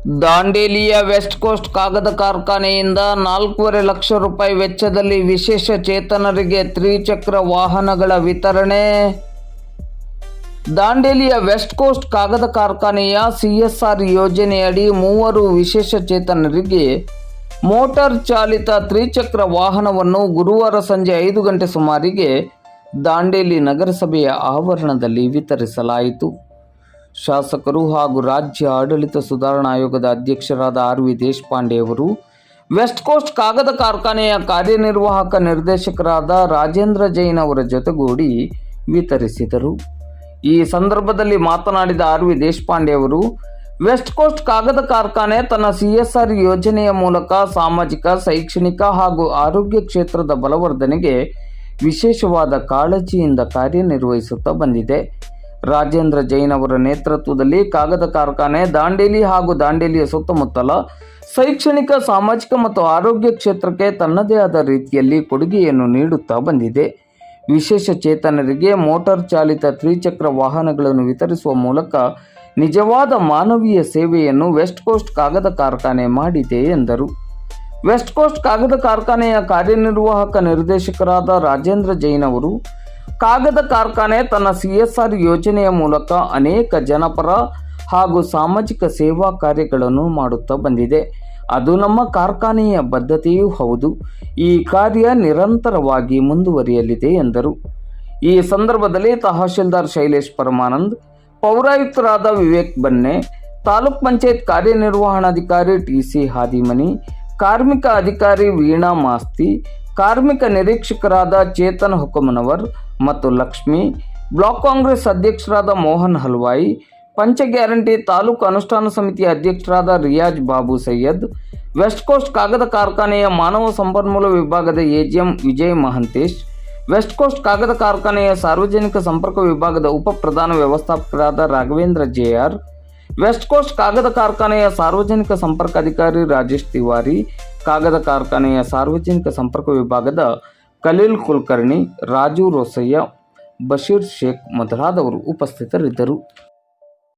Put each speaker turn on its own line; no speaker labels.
ದಾಂಡೇಲಿಯ West Coast ಕಾಗದ ಕಾರ್ಖಾನೆಯಿಂದ 4.5 ಲಕ್ಷ ರೂಪಾಯಿ ವೆಚ್ಚದಲ್ಲಿ ವಿಶೇಷ ಚೇತನರಿಗೆ ತ್ರಿಚಕ್ರ ವಾಹನಗಳ ವಿತರಣೆ. ದಾಂಡೇಲಿಯ ವೆಸ್ಟ್ ಕೋಸ್ಟ್ ಕಾಗದ ಕಾರ್ಖಾನೆಯ CSR ಯೋಜನೆಯಡಿ 3 ವಿಶೇಷ ಚೇತನರಿಗೆ ಮೋಟಾರ್ ಚಾಲಿತ ತ್ರಿಚಕ್ರ ವಾಹನವನ್ನು ಗುರುವಾರ ಸಂಜೆ 5 ಗಂಟೆ ಸುಮಾರಿಗೆ ದಾಂಡೇಲಿ ನಗರಸಭೆಯ ಆವರಣದಲ್ಲಿ ವಿತರಿಸಲಾಯಿತು. ಶಾಸಕರು ಹಾಗೂ ರಾಜ್ಯ ಆಡಳಿತ ಸುಧಾರಣಾ ಆಯೋಗದ ಅಧ್ಯಕ್ಷರಾದ RV ದೇಶಪಾಂಡೆ ಅವರು ವೆಸ್ಟ್ ಕೋಸ್ಟ್ ಕಾಗದ ಕಾರ್ಖಾನೆಯ ಕಾರ್ಯನಿರ್ವಾಹಕ ನಿರ್ದೇಶಕರಾದ ರಾಜೇಂದ್ರ ಜೈನ್ ಅವರ ಜೊತೆಗೂಡಿ ವಿತರಿಸಿದರು. ಈ ಸಂದರ್ಭದಲ್ಲಿ ಮಾತನಾಡಿದ RV ದೇಶಪಾಂಡೆ ಅವರು, ವೆಸ್ಟ್ ಕೋಸ್ಟ್ ಕಾಗದ ಕಾರ್ಖಾನೆ ತನ್ನ CSR ಯೋಜನೆಯ ಮೂಲಕ ಸಾಮಾಜಿಕ, ಶೈಕ್ಷಣಿಕ ಹಾಗೂ ಆರೋಗ್ಯ ಕ್ಷೇತ್ರದ ಬಲವರ್ಧನೆಗೆ ವಿಶೇಷವಾದ ಕಾಳಜಿಯಿಂದ ಕಾರ್ಯನಿರ್ವಹಿಸುತ್ತಾ ಬಂದಿದೆ. ರಾಜೇಂದ್ರ ಜೈನ್ ಅವರ ನೇತೃತ್ವದಲ್ಲಿ ಕಾಗದ ಕಾರ್ಖಾನೆ ದಾಂಡೇಲಿ ಹಾಗೂ ದಾಂಡೇಲಿಯ ಸುತ್ತಮುತ್ತಲ ಶೈಕ್ಷಣಿಕ, ಸಾಮಾಜಿಕ ಮತ್ತು ಆರೋಗ್ಯ ಕ್ಷೇತ್ರಕ್ಕೆ ತನ್ನದೇ ಆದ ರೀತಿಯಲ್ಲಿ ಕೊಡುಗೆಯನ್ನು ನೀಡುತ್ತಾ ಬಂದಿದೆ. ವಿಶೇಷ ಚೇತನರಿಗೆ ಮೋಟಾರ್ ಚಾಲಿತ ತ್ರಿಚಕ್ರ ವಾಹನಗಳನ್ನು ವಿತರಿಸುವ ಮೂಲಕ ನಿಜವಾದ ಮಾನವೀಯ ಸೇವೆಯನ್ನು ವೆಸ್ಟ್ ಕೋಸ್ಟ್ ಕಾಗದ ಕಾರ್ಖಾನೆ ಮಾಡಿದೆ ಎಂದರು. ವೆಸ್ಟ್ ಕೋಸ್ಟ್ ಕಾಗದ ಕಾರ್ಖಾನೆಯ ಕಾರ್ಯನಿರ್ವಾಹಕ ನಿರ್ದೇಶಕರಾದ ರಾಜೇಂದ್ರ ಜೈನ್ ಅವರು, ಕಾಗದ ಕಾರ್ಖಾನೆ ತನ್ನ CSR ಯೋಜನೆಯ ಮೂಲಕ ಅನೇಕ ಜನಪರ ಹಾಗೂ ಸಾಮಾಜಿಕ ಸೇವಾ ಕಾರ್ಯಗಳನ್ನು ಮಾಡುತ್ತಾ ಬಂದಿದೆ. ಅದು ನಮ್ಮ ಕಾರ್ಖಾನೆಯ ಬದ್ಧತೆಯೂ ಹೌದು. ಈ ಕಾರ್ಯ ನಿರಂತರವಾಗಿ ಮುಂದುವರಿಯಲಿದೆ ಎಂದರು. ಈ ಸಂದರ್ಭದಲ್ಲಿ ತಹಶೀಲ್ದಾರ್ ಶೈಲೇಶ್ ಪರಮಾನಂದ್, ಪೌರಾಯುಕ್ತರಾದ ವಿವೇಕ್ ಬನ್ನೆ, ತಾಲೂಕ್ ಪಂಚಾಯತ್ ಕಾರ್ಯನಿರ್ವಹಣಾಧಿಕಾರಿ TC ಹಾದಿಮನಿ, ಕಾರ್ಮಿಕ ಅಧಿಕಾರಿ ವೀಣಾ ಮಾಸ್ತಿ, ಕಾರ್ಮಿಕ ನಿರೀಕ್ಷಕರಾದ ಚೇತನ್ ಹುಕಮನವರ್ ಮತ್ತು ಲಕ್ಷ್ಮಿ, ಬ್ಲಾಕ್ ಕಾಂಗ್ರೆಸ್ ಅಧ್ಯಕ್ಷರಾದ ಮೋಹನ್ ಹಲ್ವಾಯಿ, ಪಂಚ ಗ್ಯಾರಂಟಿ ತಾಲೂಕು ಅನುಷ್ಠಾನ ಸಮಿತಿಯ ಅಧ್ಯಕ್ಷರಾದ ರಿಯಾಜ್ ಬಾಬು ಸೈಯದ್, ವೆಸ್ಟ್ ಕೋಸ್ಟ್ ಕಾಗದ ಕಾರ್ಖಾನೆಯ ಮಾನವ ಸಂಪನ್ಮೂಲ ವಿಭಾಗದ AGM Vijay Mahantesh, West Coast ಕಾಗದ ಕಾರ್ಖಾನೆಯ ಸಾರ್ವಜನಿಕ ಸಂಪರ್ಕ ವಿಭಾಗದ ಉಪ ಪ್ರಧಾನ ವ್ಯವಸ್ಥಾಪಕರಾದ ರಾಘವೇಂದ್ರ JR, ವೆಸ್ಟ್ ಕೋಸ್ಟ್ ಕಾಗದ ಕಾರ್ಖಾನೆಯ ಸಾರ್ವಜನಿಕ ಸಂಪರ್ಕ ಅಧಿಕಾರಿ ರಾಜೇಶ್ ತಿವಾರಿ, ಕಾಗದ ಕಾರ್ಖಾನೆಯ ಸಾರ್ವಜನಿಕ ಸಂಪರ್ಕ ವಿಭಾಗದ ಖಲೀಲ್ ಕುಲಕರ್ಣಿ, ರಾಜು ರೋಸಯ್ಯ, ಬಶೀರ್ ಶೇಖ್ ಮೊದಲಾದವರು ಉಪಸ್ಥಿತರಿದ್ದರು.